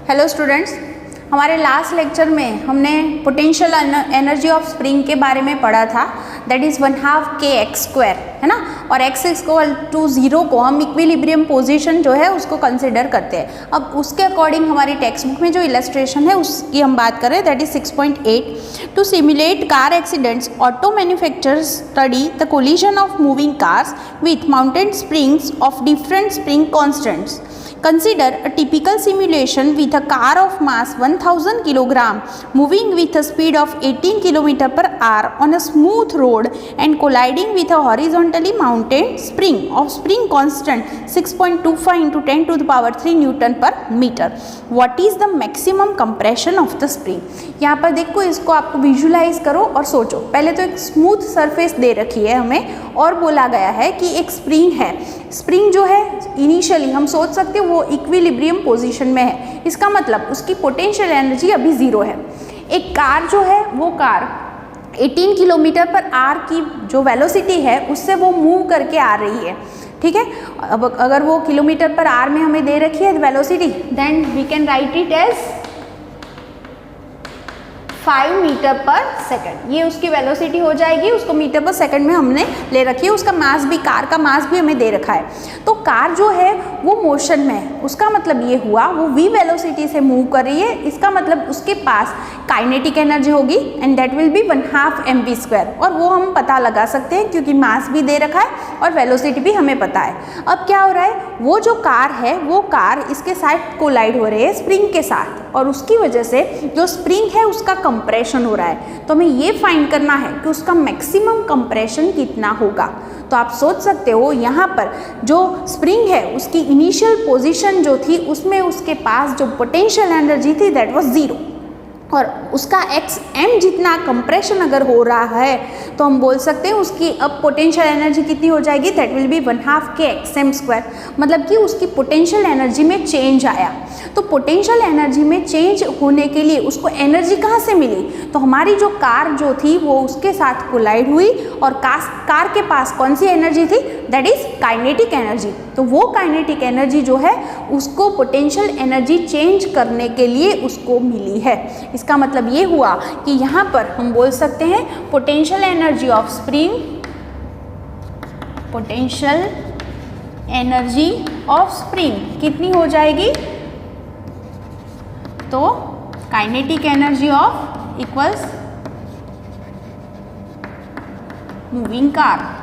Hello students, हमारे last lecture में हमने पोटेंशियल एनर्जी ऑफ स्प्रिंग के बारे में पढ़ा था, दैट इज़ 1/2 kx², है ना। और x = 0 को हम इक्विलिब्रियम पोजीशन जो है उसको कंसिडर करते हैं। अब उसके अकॉर्डिंग हमारी टेक्स्ट बुक में जो इलस्ट्रेशन है उसकी हम बात करें, that is 6.8। To simulate car accidents, auto manufacturers study the collision of moving cars with mounted springs of different spring constants. Consider a typical simulation with a car of mass 1000 kg moving with a speed of 18 km/h on a smooth road and colliding with a horizontally mounted spring of spring constant 6.25 × 10⁻³ Nm/m. What is the maximum compression of the spring? यहाँ पर देखो, इसको आपको visualise करो और सोचो। पहले तो एक स्मूथ सरफेस दे रखी है हमें और बोला गया है कि एक स्प्रिंग है। स्प्रिंग जो है इनिशियली हम सोच सकते हैं वो इक्विलिब्रियम पोजीशन में है, इसका मतलब उसकी पोटेंशियल एनर्जी अभी 0 है। एक कार जो है वो कार 18 km/h की जो वेलोसिटी है उससे वो मूव करके आ रही है, ठीक है। अब अगर वो km/h में हमें दे रखी है velocity, then we can write it as 5 metre per second. ये उसकी वेलोसिटी हो जाएगी, उसको मीटर/सेकंड में हमने ले रखी है। उसका मास भी, कार का मास भी हमें दे रखा है। तो कार जो है वो मोशन में है, उसका मतलब ये हुआ वो v वेलोसिटी से मूव कर रही है, इसका मतलब उसके पास काइनेटिक एनर्जी होगी and that will be 1/2 mv²। और वो हम पता लगा सकते हैं क्योंकि मास भी दे रखा है और वेलोसिटी भी हमें पता है। अब क्या हो रहा है, वो जो कार है वो कार इसके साथ कोलाइड हो रही है स्प्रिंग के साथ, और उसकी वजह से जो स्प्रिंग है उसका कंप्रेशन हो रहा है। तो हमें ये फाइंड करना है कि उसका मैक्सिमम कंप्रेशन कितना होगा। तो आप सोच सकते हो यहाँ पर जो स्प्रिंग है उसकी इनिशियल पोजीशन जो थी उसमें उसके पास जो पोटेंशियल एनर्जी थी दैट वाज 0, और उसका xm जितना कंप्रेशन अगर हो रहा है तो हम बोल सकते हैं उसकी अब पोटेंशियल एनर्जी कितनी हो जाएगी, दैट विल बी 1/2 kxm²। मतलब कि उसकी पोटेंशियल एनर्जी में चेंज आया। तो पोटेंशियल एनर्जी में चेंज होने के लिए उसको एनर्जी कहाँ से मिली, तो हमारी जो कार जो थी वो उसके साथ कोलाइड हुई और कार के पास कौन सी एनर्जी थी, दैट इज काइनेटिक एनर्जी। तो वो काइनेटिक एनर्जी जो है उसको पोटेंशियल एनर्जी चेंज करने के लिए उसको मिली है। इसका मतलब ये हुआ कि यहाँ पर हम बोल सकते हैं potential energy of spring, potential energy of spring कितनी हो जाएगी, तो kinetic energy of equals moving car.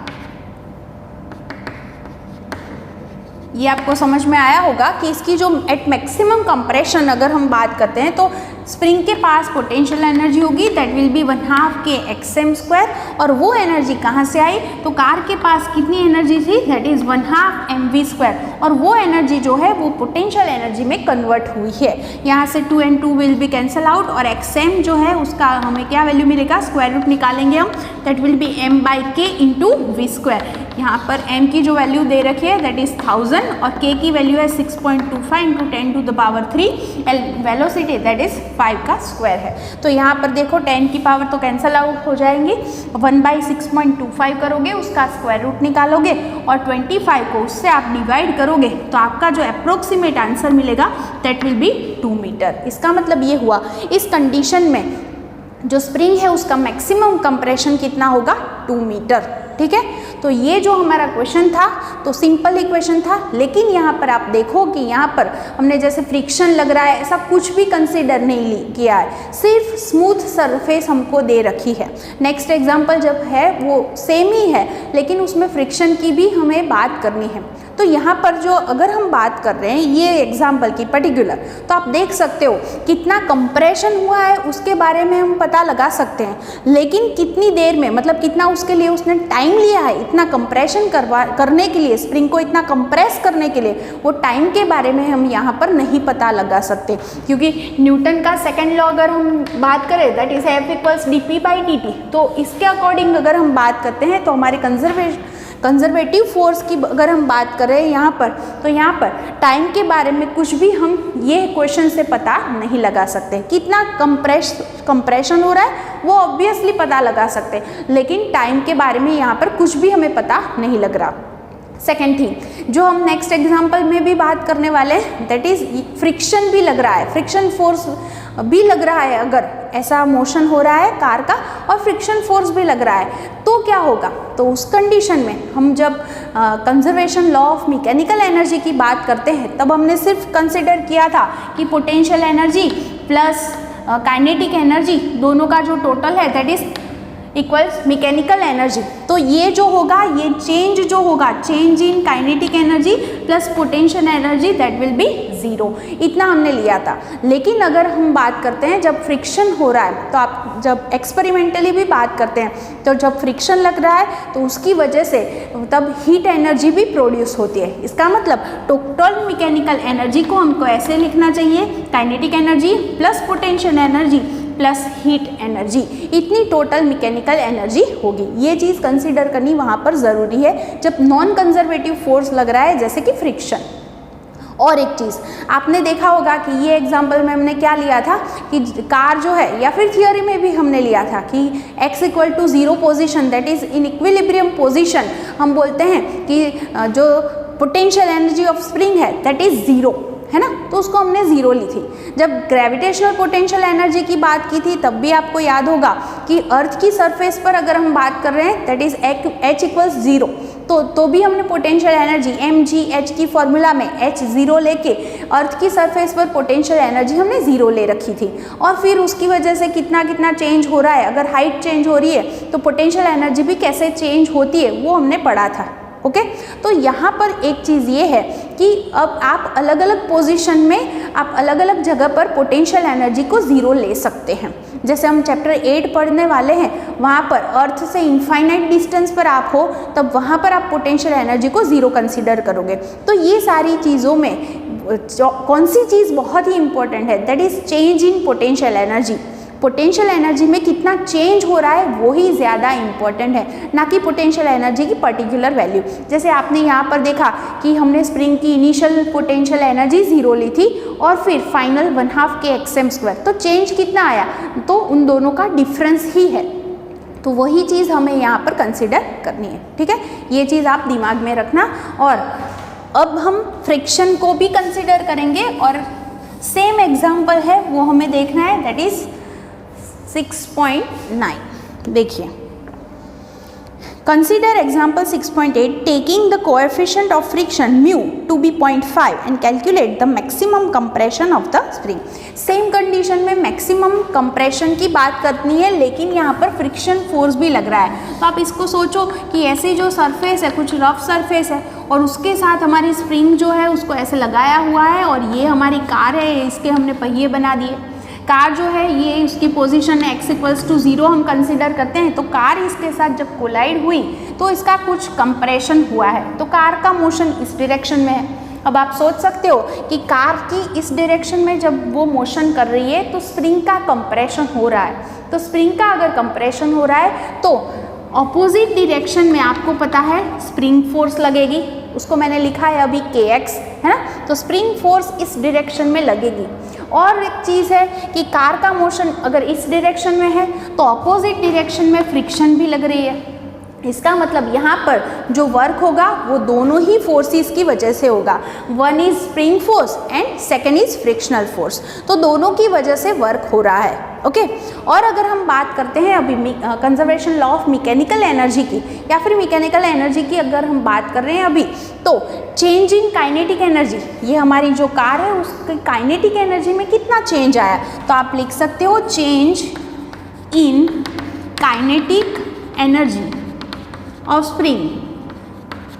ये आपको समझ में आया होगा कि इसकी जो एट मैक्सिमम कंप्रेशन अगर हम बात करते हैं तो स्प्रिंग के पास पोटेंशियल एनर्जी होगी दैट विल बी 1/2 kxm²। और वो एनर्जी कहाँ से आई, तो कार के पास कितनी एनर्जी थी, दैट इज 1/2 mv²। और वो एनर्जी जो है वो पोटेंशियल एनर्जी में कन्वर्ट हुई है। यहाँ से 2 and 2 will be cancel out और xm जो है उसका हमें क्या वैल्यू मिलेगा, स्क्वायर रूट निकालेंगे हम, that will be m/k × v²। यहाँ पर m की जो वैल्यू दे रखी है दैट इज 1000 और k की वैल्यू है 6.25 × 10⁻³ वेलोसिटी दैट इज 5 का स्क्वायर है। तो यहाँ पर देखो 10 की पावर तो कैंसल आउट हो जाएंगी, 1/6.25 करोगे उसका स्क्वायर रूट निकालोगे और 25 को उससे आप डिवाइड करोगे तो आपका जो अप्रोक्सीमेट आंसर मिलेगा दैट विल बी 2 मीटर। इसका मतलब ये हुआ इस कंडीशन में जो स्प्रिंग है उसका मैक्सिमम कंप्रेशन कितना होगा, 2 मीटर, ठीक है। तो ये जो हमारा क्वेश्चन था तो सिंपल इक्वेशन था, लेकिन यहाँ पर आप देखो कि यहाँ पर हमने जैसे फ्रिक्शन लग रहा है ऐसा कुछ भी कंसीडर नहीं किया है, सिर्फ स्मूथ सरफेस हमको दे रखी है। नेक्स्ट एग्जांपल जब है वो सेम ही है लेकिन उसमें फ्रिक्शन की भी हमें बात करनी है। तो यहाँ पर जो अगर हम बात कर रहे हैं ये एग्जाम्पल की पर्टिकुलर, तो आप देख सकते हो कितना कंप्रेशन हुआ है उसके बारे में हम पता लगा सकते हैं, लेकिन कितनी देर में, मतलब कितना उसके लिए उसने टाइम लिया है इतना कंप्रेशन करने के लिए, स्प्रिंग को इतना कंप्रेस करने के लिए, वो टाइम के बारे में हम यहाँ पर नहीं पता लगा सकते। क्योंकि न्यूटन का सेकेंड लॉ अगर हम बात करें दैट इज F = dp/dt, तो इसके अकॉर्डिंग अगर हम बात करते हैं तो हमारे कंजर्वेटिव फोर्स की अगर हम बात करें यहाँ पर, तो यहाँ पर टाइम के बारे में कुछ भी हम ये क्वेश्चन से पता नहीं लगा सकते। कितना कंप्रेशन हो रहा है वो ऑब्वियसली पता लगा सकते, लेकिन टाइम के बारे में यहाँ पर कुछ भी हमें पता नहीं लग रहा। सेकेंड थिंग जो हम नेक्स्ट एग्जाम्पल में भी बात करने वाले हैं, दैट इज फ्रिक्शन भी लग रहा है, फ्रिक्शन फोर्स भी लग रहा है। अगर ऐसा मोशन हो रहा है कार का और फ्रिक्शन फोर्स भी लग रहा है तो क्या होगा, तो उस कंडीशन में हम जब conservation law of mechanical energy की बात करते हैं तब हमने सिर्फ कंसिडर किया था कि potential energy plus kinetic energy दोनों का जो टोटल है that is equals mechanical energy. तो ये जो होगा, ये चेंज जो होगा, change in kinetic energy plus potential energy that will be zero, इतना हमने लिया था। लेकिन अगर हम बात करते हैं जब फ्रिक्शन हो रहा है, तो आप जब एक्सपेरिमेंटली भी बात करते हैं तो जब फ्रिक्शन लग रहा है तो उसकी वजह से तब हीट एनर्जी भी प्रोड्यूस होती है। इसका मतलब टोटल मैकेनिकल एनर्जी को हमको ऐसे लिखना चाहिए, kinetic energy plus potential energy plus heat energy, इतनी टोटल मैकेनिकल एनर्जी होगी। ये चीज़ कंसीडर करनी वहाँ पर ज़रूरी है जब नॉन कंजर्वेटिव फोर्स लग रहा है जैसे कि फ्रिक्शन। और एक चीज़ आपने देखा होगा कि ये एग्जाम्पल में हमने क्या लिया था कि कार जो है, या फिर थियोरी में भी हमने लिया था कि x equal to 0 position that is in equilibrium position, हम बोलते हैं कि जो पोटेंशियल एनर्जी ऑफ स्प्रिंग है दैट इज़ 0, है ना, तो उसको हमने 0 ली थी। जब ग्रेविटेशनल पोटेंशियल एनर्जी की बात की थी तब भी आपको याद होगा कि अर्थ की सरफेस पर अगर हम बात कर रहे हैं दैट इज h इक्वल्स 0, तो भी हमने पोटेंशियल एनर्जी mgh की फॉर्मूला में h 0 लेके अर्थ की सरफेस पर पोटेंशियल एनर्जी हमने 0 ले रखी थी। और फिर उसकी वजह से कितना कितना चेंज हो रहा है, अगर हाइट चेंज हो रही है तो पोटेंशियल एनर्जी भी कैसे चेंज होती है वो हमने पढ़ा था। ओके, तो यहाँ पर एक चीज़ ये है कि अब आप अलग अलग पोजीशन में आप अलग अलग जगह पर पोटेंशियल एनर्जी को 0 ले सकते हैं। जैसे हम चैप्टर 8 पढ़ने वाले हैं, वहाँ पर अर्थ से इनफाइनाइट डिस्टेंस पर आप हो तब वहाँ पर आप पोटेंशियल एनर्जी को 0 कंसीडर करोगे। तो ये सारी चीज़ों में कौन सी चीज़ बहुत ही इंपॉर्टेंट है, that is change in potential energy. Potential energy में कितना चेंज हो रहा है वो ही ज़्यादा इंपॉर्टेंट है, ना कि पोटेंशियल एनर्जी की पर्टिकुलर वैल्यू। जैसे आपने यहाँ पर देखा कि हमने स्प्रिंग की इनिशियल पोटेंशियल एनर्जी 0 ली थी और फिर फाइनल 1/2 kxm², तो चेंज कितना आया, तो उन दोनों का डिफरेंस ही है। तो वही चीज़ हमें यहाँ पर कंसिडर करनी है, ठीक है, ये चीज़ आप दिमाग में रखना। और अब हम फ्रिक्शन को भी कंसिडर करेंगे और सेम एग्जाम्पल है वो हमें देखना है, दैट इज़ 6.9। देखिए, consider example 6.8, taking the coefficient of friction mu to be 0.5 and calculate the maximum compression of the spring. Same condition में मैक्सिमम कंप्रेशन की बात करनी है, लेकिन यहाँ पर फ्रिक्शन फोर्स भी लग रहा है। तो आप इसको सोचो कि ऐसी जो सरफेस है, कुछ रफ सरफेस है और उसके साथ हमारी स्प्रिंग जो है उसको ऐसे लगाया हुआ है और ये हमारी कार है, इसके हमने पहिए बना दिए। कार जो है ये उसकी पोजीशन x इक्वल्स टू 0 हम कंसिडर करते हैं, तो कार इसके साथ जब कोलाइड हुई तो इसका कुछ कंप्रेशन हुआ है, तो कार का मोशन इस डायरेक्शन में है। अब आप सोच सकते हो कि कार की इस डायरेक्शन में जब वो मोशन कर रही है तो स्प्रिंग का कंप्रेशन हो रहा है। तो स्प्रिंग का अगर कंप्रेशन हो रहा है तो ऑपोजिट डायरेक्शन में आपको पता है स्प्रिंग फोर्स लगेगी, उसको मैंने लिखा है अभी kx, है ना, तो स्प्रिंग फोर्स इस डायरेक्शन में लगेगी। और एक चीज़ है कि कार का मोशन अगर इस डायरेक्शन में है तो ऑपोजिट डायरेक्शन में फ्रिक्शन भी लग रही है। इसका मतलब यहाँ पर जो वर्क होगा वो दोनों ही फोर्सेस की वजह से होगा, one is spring force and second is frictional force, तो दोनों की वजह से वर्क हो रहा है। ओके, और अगर हम बात करते हैं अभी conservation law of mechanical energy की, या फिर मैकेनिकल एनर्जी की अगर हम बात कर रहे हैं अभी, तो चेंज इन काइनेटिक एनर्जी, ये हमारी जो कार है उसकी काइनेटिक एनर्जी में कितना चेंज आया, तो आप लिख सकते हो change in kinetic energy of spring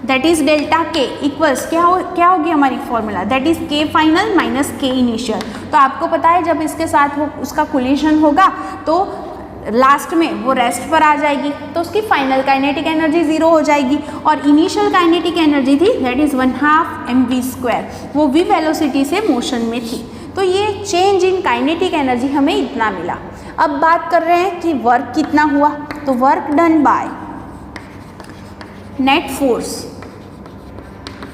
that is delta के इक्वल्स क्या होगी हमारी फॉर्मूला, दैट इज के फाइनल माइनस के इनिशियल। तो आपको पता है जब इसके साथ वो उसका कोलिजन होगा तो लास्ट में वो रेस्ट पर आ जाएगी, तो उसकी फाइनल काइनेटिक एनर्जी 0 हो जाएगी। और इनिशियल काइनेटिक एनर्जी थी दैट इज 1/2 mv², वो v वेलोसिटी से मोशन में थी। तो ये चेंज इन काइनेटिक एनर्जी हमें इतना मिला। अब बात कर रहे हैं कि वर्क कितना हुआ, तो work done by net force,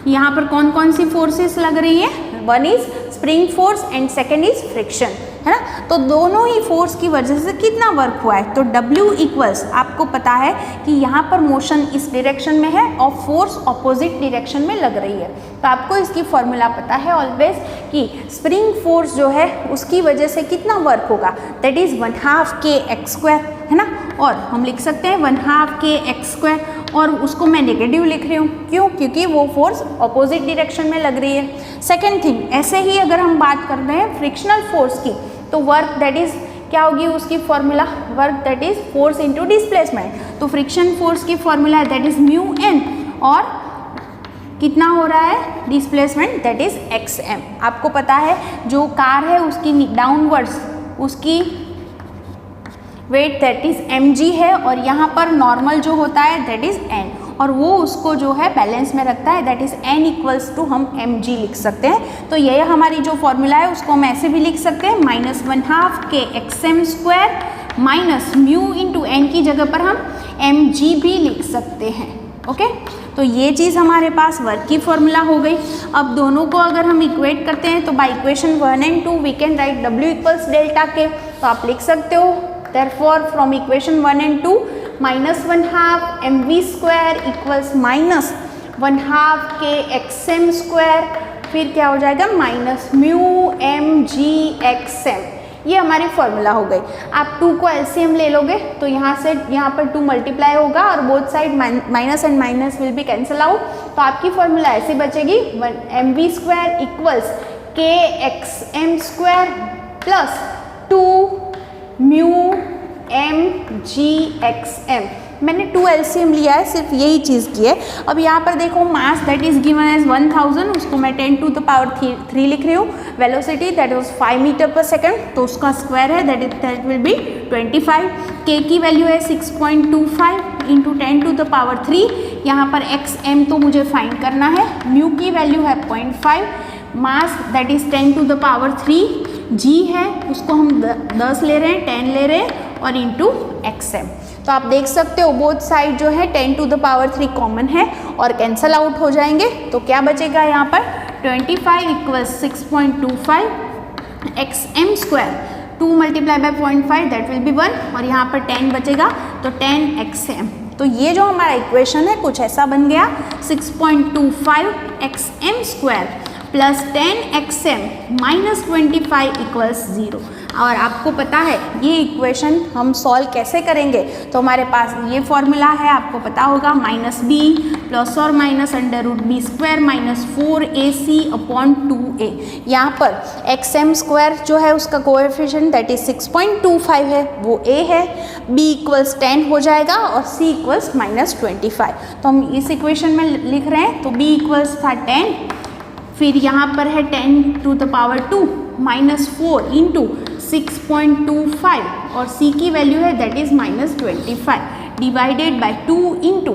यहाँ पर कौन कौन सी फोर्सेस लग रही है, one is spring force and second is friction. है ना। तो दोनों ही फोर्स की वजह से कितना वर्क हुआ है, तो W इक्वल्स, आपको पता है कि यहाँ पर मोशन इस डायरेक्शन में है और फोर्स ऑपोजिट डायरेक्शन में लग रही है, तो आपको इसकी फॉर्मूला पता है ऑलवेज कि स्प्रिंग फोर्स जो है उसकी वजह से कितना वर्क होगा, दैट इज़ 1/2 kx², है ना। और हम लिख सकते हैं 1/2 kx², और उसको मैं नेगेटिव लिख रही हूँ, क्यों, क्योंकि वो फोर्स ऑपोजिट डायरेक्शन में लग रही है। सेकेंड थिंग, ऐसे ही अगर हम बात कर रहे हैं फ्रिक्शनल फोर्स की, तो वर्क दैट इज़ क्या होगी उसकी formula, work that is force into displacement. तो फ्रिक्शन फोर्स की फॉर्मूला दैट इज μn, और कितना हो रहा है डिस्प्लेसमेंट, दैट इज xm। आपको पता है जो कार है उसकी डाउनवर्ड्स उसकी वेट दैट इज mg है, और यहाँ पर नॉर्मल जो होता है दैट इज n, और वो उसको जो है बैलेंस में रखता है, that is n equals to हम mg लिख सकते हैं। तो ये हमारी जो फॉर्मूला है उसको हम ऐसे भी लिख सकते हैं, -1/2 kxm² minus mu into n की जगह पर हम mg भी लिख सकते हैं। ओके, तो ये चीज़ हमारे पास वर्क की फॉर्मूला हो गई। अब दोनों को अगर हम इक्वेट करते हैं तो by equation 1 and 2 we can write W equals delta K, तो आप लिख सकते हो therefore from equation 1 and 2 -1/2 mv² equals -1/2 kxm², फिर क्या हो जाएगा -μmgxm। ये हमारी फॉर्मूला हो गई। आप 2 को एलसीएम ले लोगे तो यहाँ से यहाँ पर 2 मल्टीप्लाई होगा और both side minus and minus will be cancel out, तो आपकी फॉर्मूला ऐसी बचेगी mv² equals kxm² plus 2 μmgxm। मैंने 2 एलसीएम लिया है, सिर्फ यही चीज़ की है। अब यहाँ पर देखो mass that is given as 1000, उसको मैं 10⁻³ लिख रही हूँ। वेलोसिटी दैट वाज 5 मीटर पर सेकंड, तो उसका स्क्वायर है दैट विल बी 25। के की वैल्यू है 6.25 इंटू 10⁻³ यहाँ पर xm तो मुझे फाइंड करना है, म्यू की वैल्यू है 0.5, मास दैट इज 10⁻³ g है उसको हम 10 ले रहे हैं, 10 ले रहे हैं और इंटू xm। तो आप देख सकते हो बोथ साइड जो है 10⁻³ कॉमन है और कैंसल आउट हो जाएंगे, तो क्या बचेगा यहाँ पर 25 equals 6.25 xm², 2 multiply by 0.5 that will be 1, और यहाँ पर 10 बचेगा तो 10 xm। तो ये जो हमारा इक्वेशन है कुछ ऐसा बन गया, 6.25 xm² plus 10 xm minus 25 equals 0। और आपको पता है ये इक्वेशन हम सॉल्व कैसे करेंगे, तो हमारे पास ये फॉर्मूला है, आपको पता होगा -b प्लस और माइनस √b² माइनस 4ac/2a। यहाँ पर xm² जो है उसका कोएफिशिएंट दैट इज 6.25 है, वो a है, b इक्वल्स 10 हो जाएगा और c इक्वल्स -25। तो हम इस इक्वेशन में लिख रहे हैं, तो b इक्वल्स था 10, फिर यहाँ पर है 10⁻² माइनस 4 इंटू 6.25 और c की वैल्यू है that is -25 divided by 2 into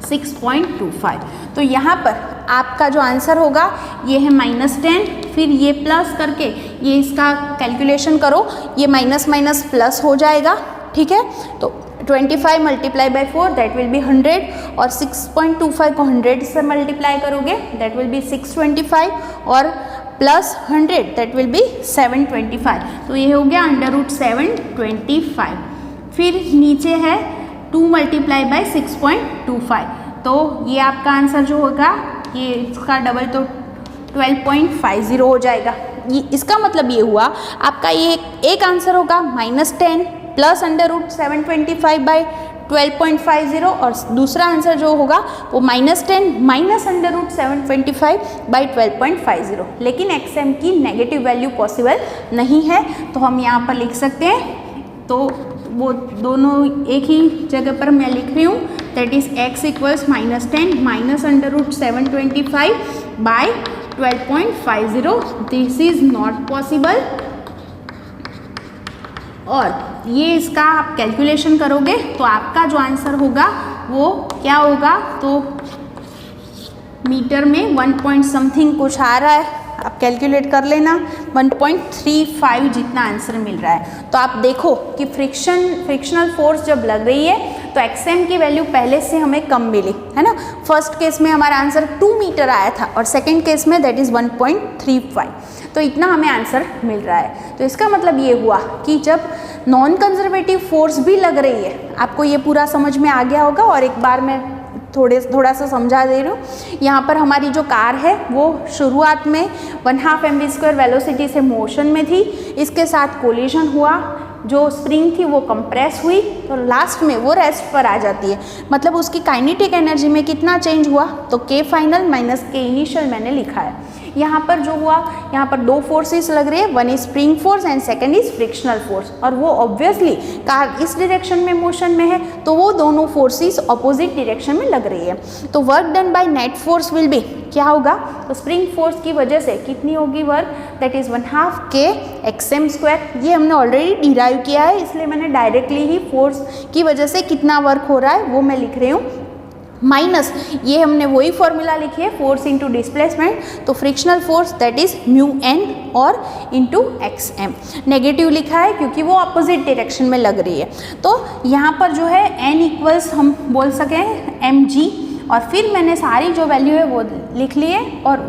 6.25। तो यहाँ पर आपका जो आंसर होगा ये है -10, फिर ये प्लस करके ये इसका कैलकुलेशन करो, ये माइनस माइनस प्लस हो जाएगा, ठीक है। तो 25 multiply by 4 that will be 100, और 6.25 को 100 से मल्टीप्लाई करोगे दैट विल बी 625, और प्लस 100 दैट विल बी 725। तो ये हो गया √725। फिर नीचे है 2 मल्टीप्लाई बाय 6.25, तो ये आपका आंसर जो होगा ये इसका डबल तो 12.50 हो जाएगा। ये इसका मतलब ये हुआ आपका ये एक आंसर होगा -10 प्लस √725 बाई 12.50, और दूसरा आंसर जो होगा वो -10 माइनस √725 बाई 12.50। लेकिन xm की नेगेटिव वैल्यू पॉसिबल नहीं है, तो हम यहाँ पर लिख सकते हैं, तो वो दोनों एक ही जगह पर मैं लिख रही हूँ, that is x equals -10 minus √725 by 12.50। This is not possible, और ये इसका आप कैलकुलेशन करोगे तो आपका जो आंसर होगा वो क्या होगा, तो मीटर में 1 समथिंग कुछ आ रहा है, आप कैलकुलेट कर लेना, 1.35 जितना आंसर मिल रहा है। तो आप देखो कि फ्रिक्शनल फोर्स जब लग रही है तो xm की वैल्यू पहले से हमें कम मिली है ना। फर्स्ट केस में हमारा आंसर 2 मीटर आया था और सेकेंड केस में दैट इज़ 1.35, तो इतना हमें आंसर मिल रहा है। तो इसका मतलब ये हुआ कि जब नॉन कंजर्वेटिव फोर्स भी लग रही है, आपको ये पूरा समझ में आ गया होगा और एक बार मैं थोड़ा सा समझा दे रही हूँ। यहाँ पर हमारी जो कार है वो शुरुआत में 1/2 mv² वेलोसिटी से मोशन में थी, इसके साथ कोलिजन हुआ, जो स्प्रिंग थी वो कंप्रेस हुई, तो लास्ट में वो रेस्ट पर आ जाती है। मतलब उसकी काइनेटिक एनर्जी में कितना चेंज हुआ, तो K final minus K initial मैंने लिखा है। यहाँ पर जो हुआ, यहाँ पर दो फोर्सेस लग रही है, one is spring force and second is frictional force, और वो ऑब्वियसली कार इस डायरेक्शन में मोशन में है, तो वो दोनों फोर्सेस ऑपोजिट डायरेक्शन में लग रही है। तो work done by net force will be क्या होगा, तो स्प्रिंग फोर्स की वजह से कितनी होगी work, that is 1/2 K xm²। ये हमने ऑलरेडी डिराइव किया है, इसलिए मैंने डायरेक्टली ही फोर्स की वजह से कितना वर्क हो रहा है वो मैं लिख रही हूँ, माइनस ये हमने वही फॉर्मूला लिखी है फोर्स इंटू डिस्प्लेसमेंट, तो frictional force that is μn और इंटू xm। नेगेटिव लिखा है क्योंकि वो अपोजिट डायरेक्शन में लग रही है। तो यहाँ पर जो है n इक्वल्स हम बोल सकें mg, और फिर मैंने सारी जो वैल्यू है वो लिख ली है और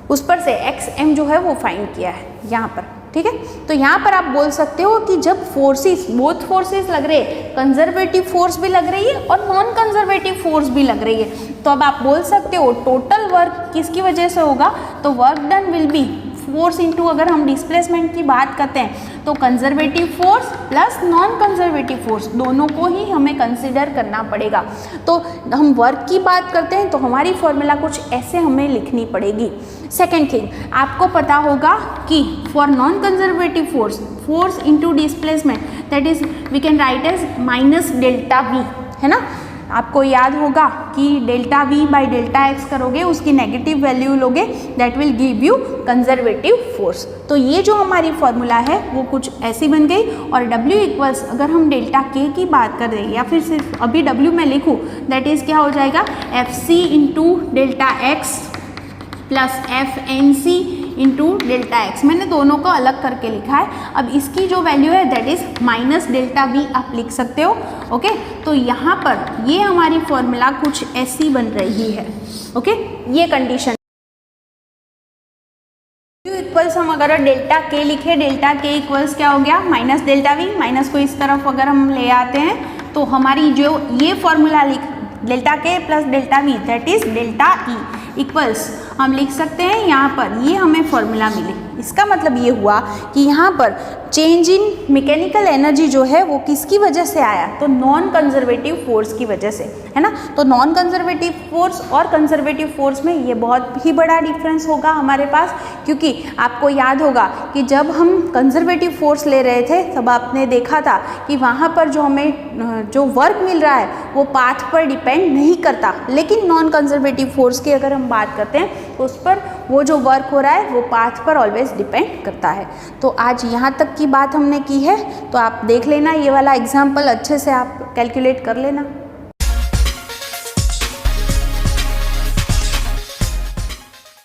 उस पर से xm जो है वो फाइंड किया है यहाँ पर, ठीक है। तो यहाँ पर आप बोल सकते हो कि जब फोर्सेस, बोथ फोर्सेस लग रहे हैं, कंजर्वेटिव फोर्स भी लग रही है और नॉन कंजर्वेटिव फोर्स भी लग रही है, तो अब आप बोल सकते हो टोटल वर्क किसकी वजह से होगा, तो work done will be force into, अगर हम डिस्प्लेसमेंट की बात करते हैं तो conservative force plus non conservative force दोनों को ही हमें कंसिडर करना पड़ेगा। तो हम वर्क की बात करते हैं तो हमारी फॉर्मूला कुछ ऐसे हमें लिखनी पड़ेगी। सेकेंड थिंग, आपको पता होगा कि for non conservative force, force into displacement that is we can write as minus delta V, है ना। आपको याद होगा कि delta V by delta X करोगे, उसकी नेगेटिव वैल्यू लोगे, that will give you conservative force. तो ये जो हमारी फॉर्मूला है वो कुछ ऐसी बन गई, और W इक्वल्स, अगर हम डेल्टा K की बात कर रहे हैं या फिर सिर्फ अभी W में लिखूँ, दैट इज़ क्या हो जाएगा, FC into delta x plus FNC into delta x. मैंने दोनों को अलग करके लिखा है। अब इसकी जो वैल्यू है that is minus delta we आप लिख सकते हो, ओके। तो यहाँ पर ये हमारी फॉर्मूला कुछ ऐसी बन रही है, ओके। ये कंडीशन इक्वल्स, हम अगर डेल्टा K लिखे, डेल्टा K इक्वल्स क्या हो गया, माइनस डेल्टा वी, माइनस को इस तरफ अगर हम ले आते हैं तो हमारी जो ये formula delta K plus delta we that is delta E equals, हम लिख सकते हैं यहाँ पर ये हमें फॉर्मूला मिली। इसका मतलब ये हुआ कि यहाँ पर चेंज इन मैकेनिकल एनर्जी जो है वो किसकी वजह से आया, तो नॉन कंजर्वेटिव फोर्स की वजह से, है ना। तो नॉन कंजर्वेटिव फोर्स और कंजर्वेटिव फोर्स में ये बहुत ही बड़ा डिफरेंस होगा हमारे पास, क्योंकि आपको याद होगा कि जब हम कंजर्वेटिव फोर्स ले रहे थे तब आपने देखा था कि वहाँ पर जो हमें जो वर्क मिल रहा है वो पाथ पर डिपेंड नहीं करता, लेकिन नॉन कंजर्वेटिव फोर्स की अगर हम बात करते हैं तो उस पर वो जो वर्क हो रहा है वो पाथ पर ऑलवेज डिपेंड करता है। तो आज यहाँ तक की बात हमने की है, तो आप देख लेना, ये वाला एग्जाम्पल अच्छे से आप कैलकुलेट कर लेना।